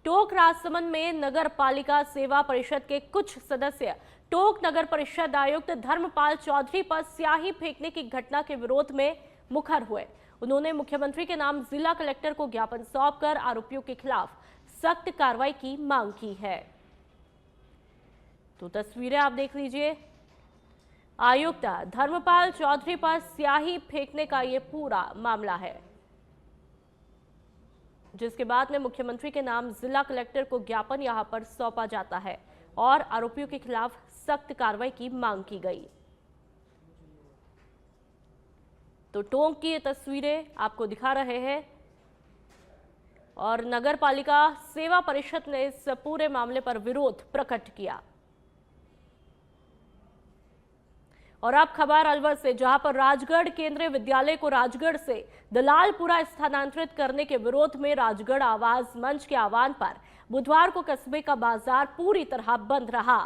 टोंक राजसमंद में नगर पालिका सेवा परिषद के कुछ सदस्य टोंक नगर परिषद आयुक्त धर्मपाल चौधरी पर स्याही फेंकने की घटना के विरोध में मुखर हुए। उन्होंने मुख्यमंत्री के नाम जिला कलेक्टर को ज्ञापन सौंपकर आरोपियों के खिलाफ सख्त कार्रवाई की मांग की है। तो तस्वीरें आप देख लीजिए। आयुक्त धर्मपाल चौधरी पर स्याही फेंकने का ये पूरा मामला है, जिसके बाद में मुख्यमंत्री के नाम जिला कलेक्टर को ज्ञापन यहां पर सौंपा जाता है और आरोपियों के खिलाफ सख्त कार्रवाई की मांग की गई। तो टोंक की ये तस्वीरें आपको दिखा रहे हैं और नगर पालिका सेवा परिषद ने इस पूरे मामले पर विरोध प्रकट किया। और अब खबर अलवर से, जहां पर राजगढ़ केंद्रीय विद्यालय को राजगढ़ से दलालपुरा स्थानांतरित करने के विरोध में राजगढ़ आवाज मंच के आह्वान पर बुधवार को कस्बे का बाजार पूरी तरह बंद रहा।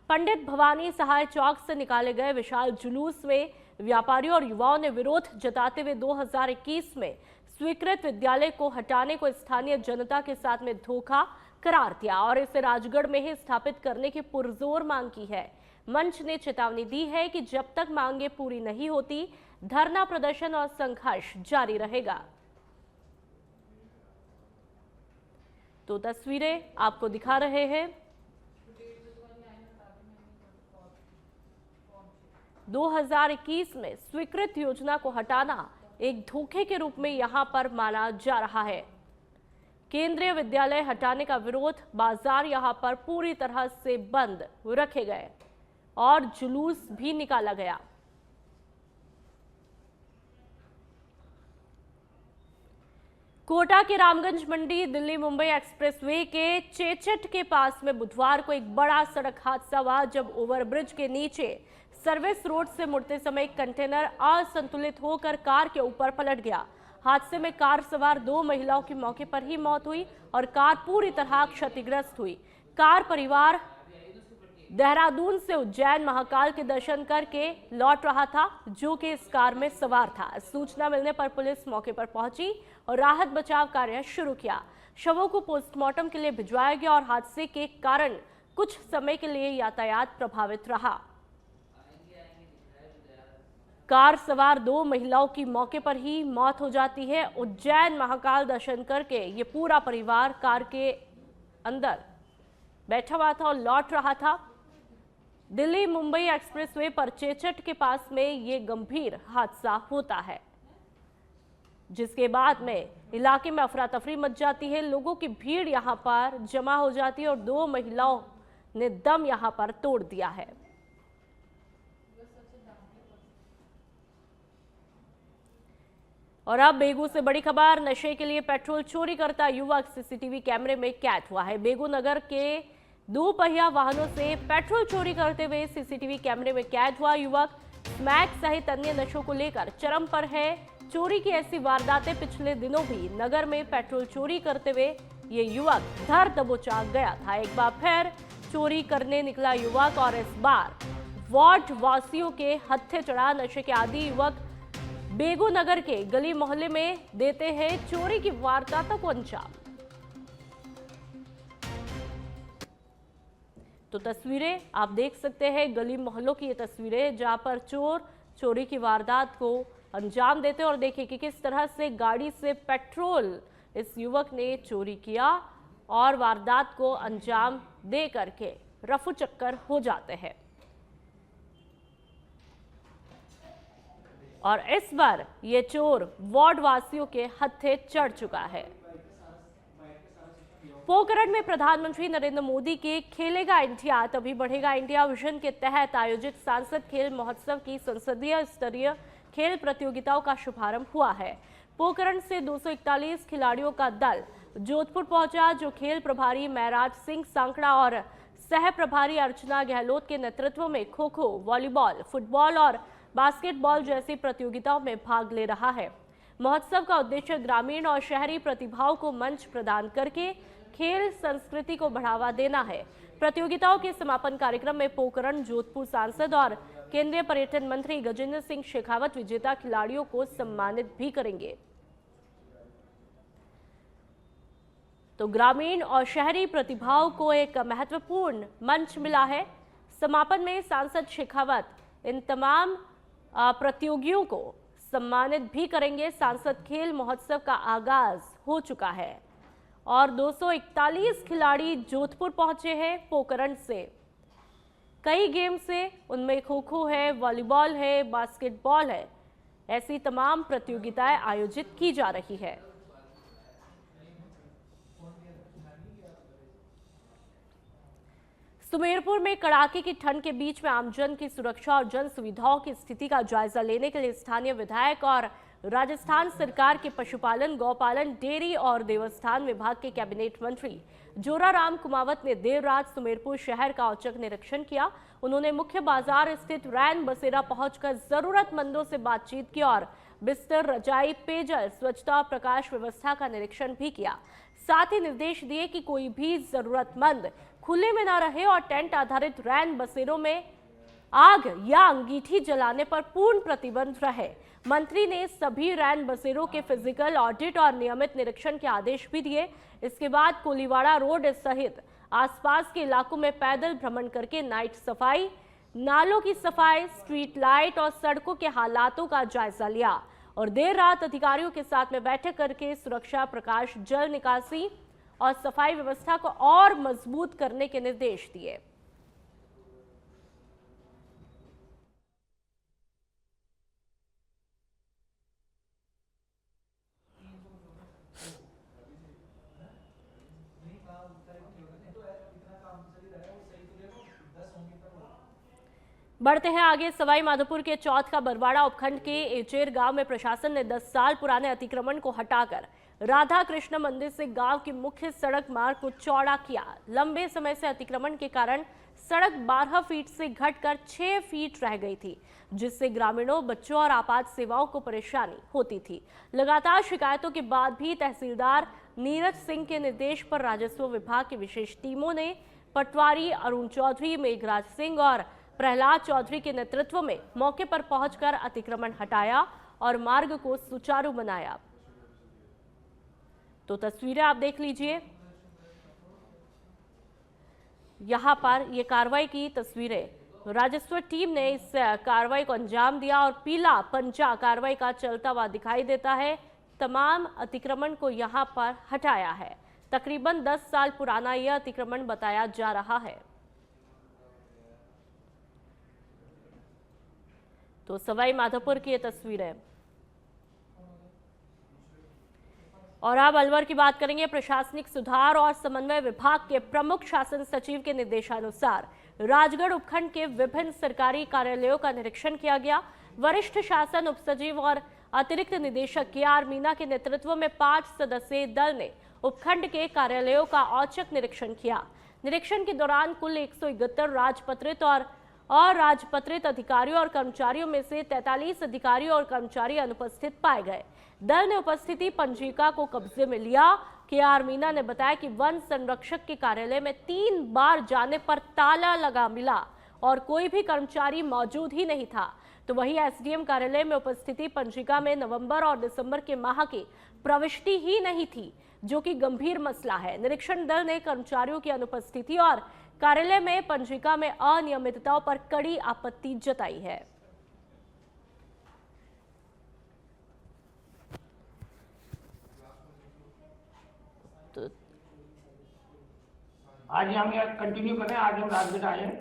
पंडित भवानी सहाय चौक से निकाले गए विशाल जुलूस में व्यापारियों और युवाओं ने विरोध जताते हुए 2021 में स्वीकृत विद्यालय को हटाने को स्थानीय जनता के साथ में धोखा करार दिया और इसे राजगढ़ में ही स्थापित करने की पुरजोर मांग की है। मंच ने चेतावनी दी है कि जब तक मांगे पूरी नहीं होती, धरना प्रदर्शन और संघर्ष जारी रहेगा। तो तस्वीरें आपको दिखा रहे हैं। 2021 में स्वीकृत योजना को हटाना एक धोखे के रूप में यहां पर माना जा रहा है। केंद्रीय विद्यालय हटाने का विरोध, बाजार यहां पर पूरी तरह से बंद रखे गए और जुलूस भी निकाला गया। कोटा के रामगंज मंडी दिल्ली मुंबई एक्सप्रेसवे के चेचट के पास में बुधवार को एक बड़ा सड़क हादसा हुआ, जब ओवरब्रिज के नीचे सर्विस रोड से मुड़ते समय एक कंटेनर असंतुलित होकर कार के ऊपर पलट गया। हादसे में कार सवार 2 महिलाओं की मौके पर ही मौत हुई और कार पूरी तरह क्षतिग्रस्त हुई। कार परिवार देहरादून से उज्जैन महाकाल के दर्शन करके लौट रहा था, जो कि इस कार में सवार था। सूचना मिलने पर पुलिस मौके पर पहुंची और राहत बचाव कार्य शुरू किया। शवों को पोस्टमार्टम के लिए भिजवाया गया और हादसे के कारण कुछ समय के लिए यातायात प्रभावित रहा। कार सवार 2 महिलाओं की मौके पर ही मौत हो जाती है। उज्जैन महाकाल दर्शन करके ये पूरा परिवार कार के अंदर बैठा हुआ था और लौट रहा था। दिल्ली मुंबई एक्सप्रेसवे पर चेचट के पास में ये गंभीर हादसा होता है, जिसके बाद में इलाके में अफरा तफरी मच जाती है। लोगों की भीड़ यहां पर जमा हो जाती है और 2 महिलाओं ने दम यहां पर तोड़ दिया है। और अब बेगू से बड़ी खबर, नशे के लिए पेट्रोल चोरी करता युवक सीसीटीवी कैमरे में कैद हुआ है। बेगू नगर के 2 पहिया वाहनों से पेट्रोल चोरी करते हुए सीसीटीवी कैमरे में कैद हुआ युवक स्मैक सहित अन्य नशों को लेकर चरम पर है। चोरी की ऐसी वारदातें पिछले दिनों भी नगर में पेट्रोल चोरी करते हुए ये युवक धर दबोचा गया था। एक बार फिर चोरी करने निकला युवक और इस बार वार्ड वासियों के हत्थे चढ़ा। नशे के आदी युवक बेगू नगर के गली मोहल्ले में देते हैं चोरी की वारदातों को अंजाम। तो तस्वीरें आप देख सकते हैं गली मोहल्लों की, ये तस्वीरें जहां पर चोर चोरी की वारदात को अंजाम देते हैं। और देखिए कि किस तरह से गाड़ी से पेट्रोल इस युवक ने चोरी किया और वारदात को अंजाम दे करके रफू चक्कर हो जाते हैं। और इस बार ये चोर वार्ड वासियों के हत्थे चढ़ चुका है। पोखरण में प्रधानमंत्री नरेंद्र मोदी के खेलेगा इंडिया तभी बढ़ेगा इंडिया विजन के तहत आयोजित सांसद खेल महोत्सव की संसदीय स्तरीय खेल प्रतियोगिताओं का शुभारंभ हुआ है। पोखरण से 241 खिलाड़ियों का दल जोधपुर पहुंचा, जो खेल प्रभारी महराज सिंह सांकड़ा और सह प्रभारी अर्चना गहलोत के नेतृत्व में खो खो, वॉलीबॉल, फुटबॉल और बास्केटबॉल जैसी प्रतियोगिताओं में भाग ले रहा है। महोत्सव का उद्देश्य ग्रामीण और शहरी प्रतिभाओं को मंच प्रदान करके खेल संस्कृति को बढ़ावा देना है। प्रतियोगिताओं के समापन कार्यक्रम में पोखरण जोधपुर सांसद और केंद्रीय पर्यटन मंत्री गजेंद्र सिंह शेखावत विजेता खिलाड़ियों को सम्मानित भी करेंगे। तो ग्रामीण और शहरी प्रतिभाओं को एक महत्वपूर्ण मंच मिला है। समापन में सांसद शेखावत इन तमाम प्रतियोगियों को सम्मानित भी करेंगे। सांसद खेल महोत्सव का आगाज हो चुका है और 241 खिलाड़ी जोधपुर पहुंचे हैं पोखरण से। कई गेम से, उनमें खो खो है, वॉलीबॉल है, बास्केटबॉल है, ऐसी तमाम प्रतियोगिताएं आयोजित की जा रही है। सुमेरपुर में कड़ाके की ठंड के बीच में आमजन की सुरक्षा और जन सुविधाओं की स्थिति का जायजा लेने के लिए स्थानीय विधायक और राजस्थान सरकार के पशुपालन, गौपालन, डेयरी और देवस्थान विभाग के कैबिनेट मंत्री जोराराम कुमावत ने देर रात सुमेरपुर शहर का औचक निरीक्षण किया। उन्होंने मुख्य बाजार स्थित रैन बसेरा पहुंचकर जरूरतमंदों से बातचीत की और बिस्तर, रजाई, पेयजल, स्वच्छता और प्रकाश व्यवस्था का निरीक्षण भी किया। साथ ही निर्देश दिए कि कोई भी जरूरतमंद खुले में न रहे और टेंट आधारित रैन बसेरों में आग या अंगीठी जलाने पर पूर्ण प्रतिबंध रहे। मंत्री ने सभी रैन बसेरों के फिजिकल ऑडिट और नियमित निरीक्षण के आदेश भी दिए। इसके बाद कोलीवाड़ा रोड सहित आसपास के इलाकों में पैदल भ्रमण करके नाइट सफाई, नालों की सफाई, स्ट्रीट लाइट और सड़कों के हालातों का जायजा लिया और देर रात अधिकारियों के साथ में बैठक करके सुरक्षा, प्रकाश, जल निकासी और सफाई व्यवस्था को और मजबूत करने के निर्देश दिए। बढ़ते हैं आगे। सवाई माधोपुर के चौथ का बरवाड़ा उपखंड के एचेर गांव में प्रशासन ने 10 साल पुराने अतिक्रमण को हटाकर राधा कृष्ण मंदिर से गांव की मुख्य सड़क मार्ग को चौड़ा किया। लंबे समय से अतिक्रमण के कारण सड़क 12 फीट से घटकर 6 फीट रह गई थी, जिससे ग्रामीणों, बच्चों और आपात सेवाओं को परेशानी होती थी। लगातार शिकायतों के बाद भी तहसीलदार नीरज सिंह के निर्देश पर राजस्व विभाग की विशेष टीमों ने पटवारी अरुण चौधरी, मेघराज सिंह और प्रहलाद चौधरी के नेतृत्व में मौके पर पहुंचकर अतिक्रमण हटाया और मार्ग को सुचारू बनाया। तो तस्वीरें आप देख लीजिए, यहां पर ये कार्रवाई की तस्वीरें। राजस्व टीम ने इस कार्रवाई को अंजाम दिया और पीला पंजा कार्रवाई का चलता हुआ दिखाई देता है। तमाम अतिक्रमण को यहां पर हटाया है। तकरीबन 10 साल पुराना यह अतिक्रमण बताया जा रहा है। तो सवाई माधोपुर की ये तस्वीरें। और अब अलवर की बात करेंगे। प्रशासनिक सुधार और समन्वय विभाग के प्रमुख शासन सचिव के निर्देशानुसार राजगढ़ उपखंड के विभिन्न सरकारी कार्यालयों का निरीक्षण किया गया। वरिष्ठ शासन उपसचिव और अतिरिक्त निदेशक के.आर. मीना के नेतृत्व में 5 सदस्यीय दल ने उपखंड के कार्यालयों का औचक निरीक्षण किया। निरीक्षण के दौरान कुल 171 राजपत्रित और अराजपत्रित अधिकारियों और कर्मचारियों में से 43 अधिकारी और कर्मचारी अनुपस्थित पाए गए। दल ने उपस्थिति पंजिका को कब्जे में लिया। के.आर. मीना ने बताया कि वन संरक्षक के कार्यालय में 3 बार जाने पर ताला लगा मिला और कोई भी कर्मचारी मौजूद ही नहीं था। तो वहीं एसडीएम कार्यालय में उपस्थिति पंजिका में नवंबर और दिसंबर के माह की प्रविष्टि ही नहीं थी, जो कि गंभीर मसला है। निरीक्षण दल ने कर्मचारियों की अनुपस्थिति और कार्यालय में पंजिका में अनियमितताओं पर कड़ी आपत्ति जताई है। तो आज हम यहाँ कंटिन्यू करें। आज हम राजगढ़ आए हैं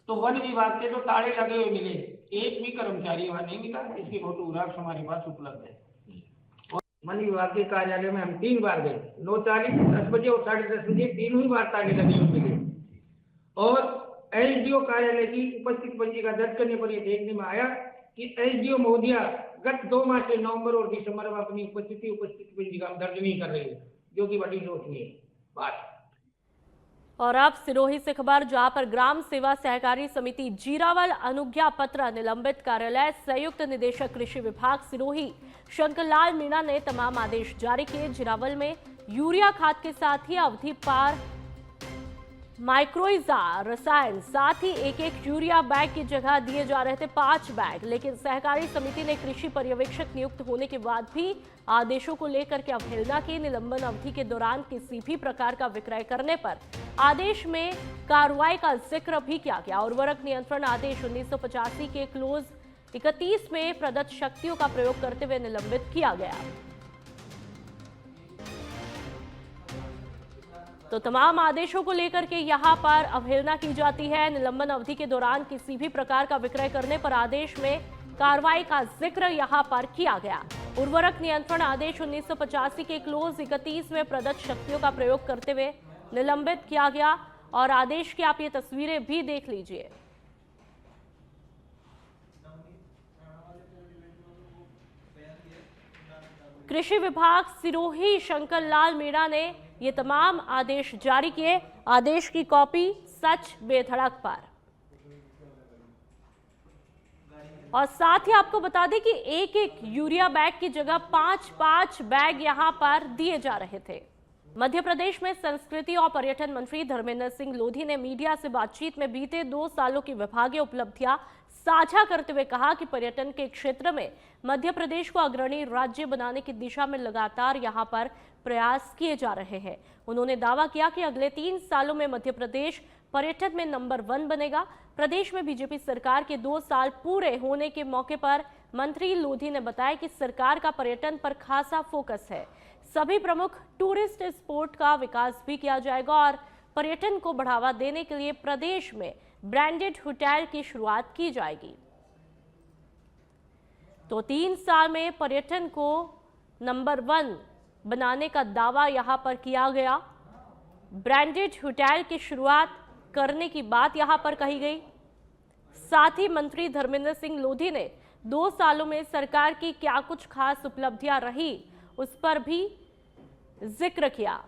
तो वन विभाग के जो ताले लगे हुए मिले, एक भी कर्मचारी वहाँ नहीं मिला। इसकी फोटोग्राफ्स हमारे पास उपलब्ध है। और वन विभाग के कार्यालय में हम 3 बार गए, 9:40, 10 बजे और 10:30 बजे, तीनों ही बार ताले लगे हुए मिले। और एसडीओ कार्यालय की उपस्थित पंजिका दर्ज करने पर यह देखने में आया कि एसडीओ महोदया गत 2 माह से नवंबर और दिसंबर में अपनी उपस्थिति पंजिका में दर्ज नहीं कर रही है, जो कि बड़ी सोचनीय बात। और अब सिरोही से खबर, जहां पर ग्राम सेवा सहकारी समिति जीरावल अनुज्ञा पत्र निलंबित कार्यालय संयुक्त निदेशक कृषि विभाग सिरोही शंकरलाल मीणा ने तमाम आदेश जारी किए। जीरावल में यूरिया खाद के साथ ही अवधि पार माइक्रोइजा रसायन, साथ ही एक एक यूरिया बैग की जगह दिए जा रहे थे 5 बैग। लेकिन सहकारी समिति ने कृषि पर्यवेक्षक नियुक्त होने के बाद भी आदेशों को लेकर के अवहेलना की। निलंबन अवधि के दौरान किसी भी प्रकार का विक्रय करने पर आदेश में कार्रवाई का जिक्र भी किया गया। उर्वरक नियंत्रण आदेश 1985 के क्लोज 31 में प्रदत्त शक्तियों का प्रयोग करते हुए निलंबित किया गया। तो तमाम आदेशों को लेकर के यहां पर अवहेलना की जाती है। निलंबन अवधि के दौरान किसी भी प्रकार का विक्रय करने पर आदेश में कार्रवाई का जिक्र यहां पर किया गया। उर्वरक नियंत्रण आदेश 1985 के क्लोज 31 में प्रदत्त शक्तियों का प्रयोग करते हुए निलंबित किया गया। और आदेश की आप ये तस्वीरें भी देख लीजिए। कृषि विभाग सिरोही शंकर लाल मीणा ने ये तमाम आदेश जारी किए। आदेश की कॉपी सच बेधड़क पर। और साथ ही आपको बता दें कि एक एक यूरिया बैग की जगह 5-5 बैग यहां पर दिए जा रहे थे। मध्य प्रदेश में संस्कृति और पर्यटन मंत्री धर्मेंद्र सिंह लोधी ने मीडिया से बातचीत में बीते 2 सालों की विभागीय उपलब्धियां साझा करते हुए कहा कि पर्यटन के क्षेत्र में मध्य प्रदेश को अग्रणी राज्य बनाने की दिशा में लगातार यहां पर प्रयास किए जा रहे हैं। उन्होंने दावा किया कि अगले 3 सालों में मध्य प्रदेश पर्यटन में नंबर 1 बनेगा। प्रदेश में बीजेपी सरकार के 2 साल पूरे होने के मौके पर मंत्री लोधी ने बताया कि सरकार का पर्यटन पर खासा फोकस है। सभी प्रमुख टूरिस्ट स्पॉट का विकास भी किया जाएगा और पर्यटन को बढ़ावा देने के लिए प्रदेश में ब्रांडेड होटल की शुरुआत की जाएगी। तो 3 साल में पर्यटन को नंबर 1 बनाने का दावा यहां पर किया गया। ब्रांडेड होटल की शुरुआत करने की बात यहां पर कही गई। साथ ही मंत्री धर्मेंद्र सिंह लोधी ने 2 सालों में सरकार की क्या कुछ खास उपलब्धियां रही उस पर भी जिक्र किया।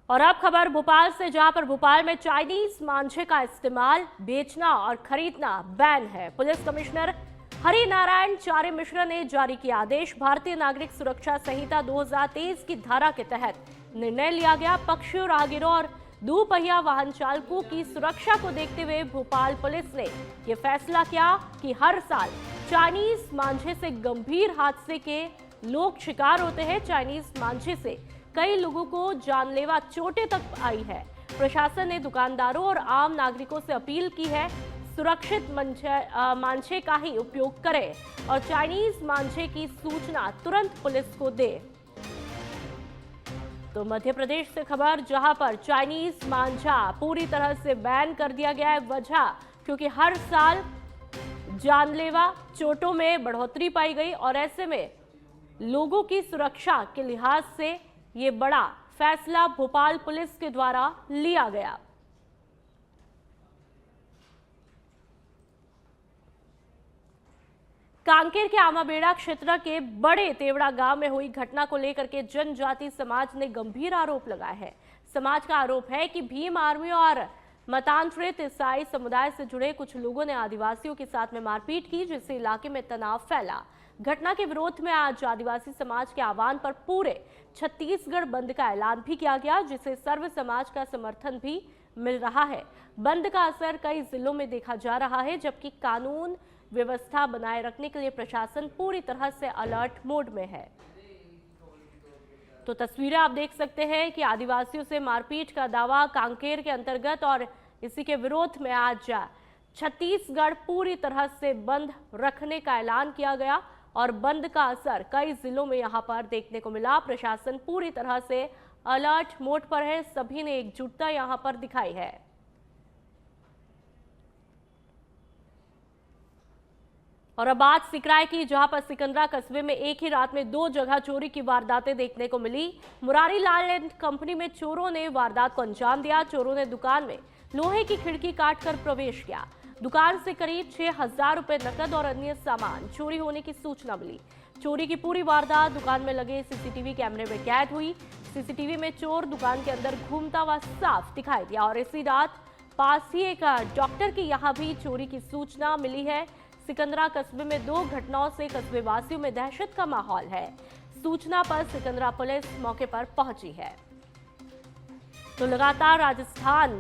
और अब खबर भोपाल से, जहां पर भोपाल में चाइनीज मांझे का इस्तेमाल, बेचना और खरीदना बैन है। पुलिस कमिश्नर हरि नारायण चार्य मिश्रा ने जारी किया आदेश। भारतीय नागरिक सुरक्षा संहिता 2023 की धारा के तहत निर्णय लिया गया। पक्षियों, राहगीरों और दोपहिया वाहन चालकों की सुरक्षा को देखते हुए भोपाल पुलिस ने यह फैसला किया कि हर साल चाइनीज मांझे से गंभीर हादसे के लोग शिकार होते हैं। चाइनीज मांझे से कई लोगों को जानलेवा चोटें तक आई है। प्रशासन ने दुकानदारों और आम नागरिकों से अपील की है सुरक्षित मांझे का ही उपयोग करें और चाइनीज मांझे की सूचना तुरंत पुलिस को दे। तो मध्य प्रदेश से खबर, जहां पर चाइनीज मांझा पूरी तरह से बैन कर दिया गया है। वजह क्योंकि हर साल जानलेवा चोटों में बढ़ोतरी पाई गई और ऐसे में लोगों की सुरक्षा के लिहाज से ये बड़ा फैसला भोपाल पुलिस के द्वारा लिया गया। कांकेर के आमाबेड़ा क्षेत्र के बड़े तेवड़ा गांव में हुई घटना को लेकर के जनजाति समाज ने गंभीर आरोप लगाए हैं। समाज का आरोप है कि भीम आर्मी और मतांतरित ईसाई समुदाय से जुड़े कुछ लोगों ने आदिवासियों के साथ में मारपीट की, जिससे इलाके में तनाव फैला। घटना के विरोध में आज आदिवासी समाज के आह्वान पर पूरे छत्तीसगढ़ बंद का ऐलान भी किया गया, जिसे सर्व समाज का समर्थन भी मिल रहा है। बंद का असर कई जिलों में देखा जा रहा है, जबकि कानून व्यवस्था बनाए रखने के लिए प्रशासन पूरी तरह से अलर्ट मोड में है। तो तस्वीरें आप देख सकते हैं कि आदिवासियों से मारपीट का दावा कांकेर के अंतर्गत, और इसी के विरोध में आज छत्तीसगढ़ पूरी तरह से बंद रखने का ऐलान किया गया और बंद का असर कई जिलों में यहां पर देखने को मिला। प्रशासन पूरी तरह से अलर्ट मोड पर है। सभी ने एकजुटता यहां पर दिखाई है। और अब बात सिकराय की, जहां पर सिकंदरा कस्बे में एक ही रात में 2 जगह चोरी की वारदातें देखने को मिली। मुरारी लाल एंड कंपनी में चोरों ने वारदात को अंजाम दिया। चोरों ने दुकान में लोहे की खिड़की काटकर प्रवेश किया। दुकान से करीब 6,000 रुपए नकद और अन्य सामान चोरी होने की सूचना मिली। चोरी की पूरी वारदात दुकान में लगे सीसीटीवी कैमरे में कैद हुई। सीसीटीवी में चोर दुकान के अंदर घूमता हुआ साफ दिखाई दिया और इसी रात पास ही एक डॉक्टर की यहां भी चोरी की सूचना मिली है। सिकंदरा कस्बे में 2 घटनाओं से कस्बे वासियों में दहशत का माहौल है। सूचना पर सिकंदरा पुलिस मौके पर पहुंची है। तो लगातार राजस्थान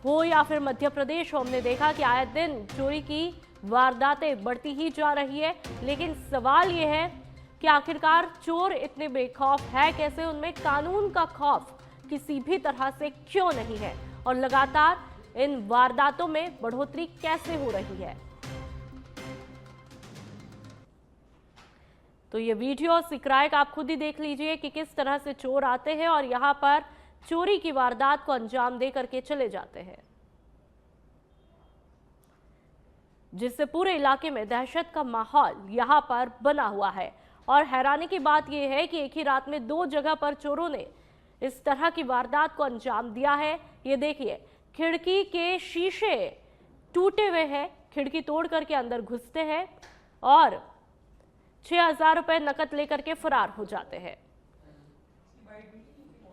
हो या फिर मध्य प्रदेश हो, हमने देखा कि आए दिन चोरी की वारदातें बढ़ती ही जा रही है। लेकिन सवाल यह है कि आखिरकार चोर इतने बेखौफ है कैसे, उनमें कानून का खौफ किसी भी तरह से क्यों नहीं है और लगातार इन वारदातों में बढ़ोतरी कैसे हो रही है। तो ये वीडियो सिकराय का आप खुद ही देख लीजिए कि किस तरह से चोर आते हैं और यहां पर चोरी की वारदात को अंजाम दे करके चले जाते हैं, जिससे पूरे इलाके में दहशत का माहौल यहां पर बना हुआ है। और हैरानी की बात यह है कि एक ही रात में 2 जगह पर चोरों ने इस तरह की वारदात को अंजाम दिया है। ये देखिए, खिड़की के शीशे टूटे हुए हैं, खिड़की तोड़ करके अंदर घुसते हैं और 6,000 रुपए नकद लेकर के फरार हो जाते हैं।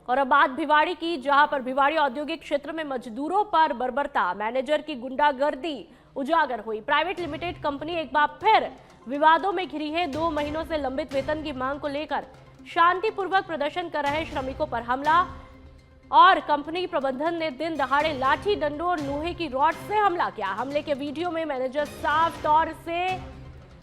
और अब बात भिवाड़ी की, जहां पर भिवाड़ी औद्योगिक क्षेत्र में मजदूरों पर बर्बरता, मैनेजर की गुंडागर्दी उजागर हुई। प्राइवेट लिमिटेड कंपनी एक बार फिर विवादों में घिरी है। 2 महीनों से लंबित वेतन की मांग को लेकर शांतिपूर्वक प्रदर्शन कर रहे श्रमिकों पर हमला और कंपनी प्रबंधन ने दिन दहाड़े लाठी डंडों और लोहे की रॉड से हमला किया। हमले के वीडियो में मैनेजर साफ तौर से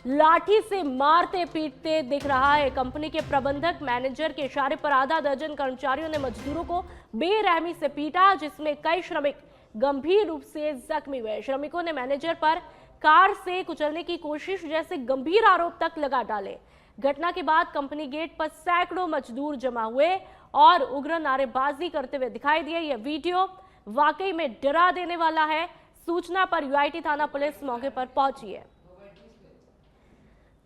लाठी से मारते पीटते दिख रहा है। कंपनी के प्रबंधक मैनेजर के इशारे पर आधा दर्जन कर्मचारियों ने मजदूरों को बेरहमी से पीटा, जिसमें कई श्रमिक गंभीर रूप से जख्मी हुए। श्रमिकों ने मैनेजर पर कार से कुचलने की कोशिश जैसे गंभीर आरोप तक लगा डाले। घटना के बाद कंपनी गेट पर सैकड़ों मजदूर जमा हुए और उग्र नारेबाजी करते हुए दिखाई दिए। यह वीडियो वाकई में डरा देने वाला है। सूचना पर यूआईटी थाना पुलिस मौके पर पहुंची है।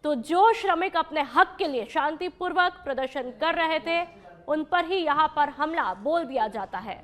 तो जो श्रमिक अपने हक के लिए शांतिपूर्वक प्रदर्शन कर रहे थे, उन पर ही यहां पर हमला बोल दिया जाता है।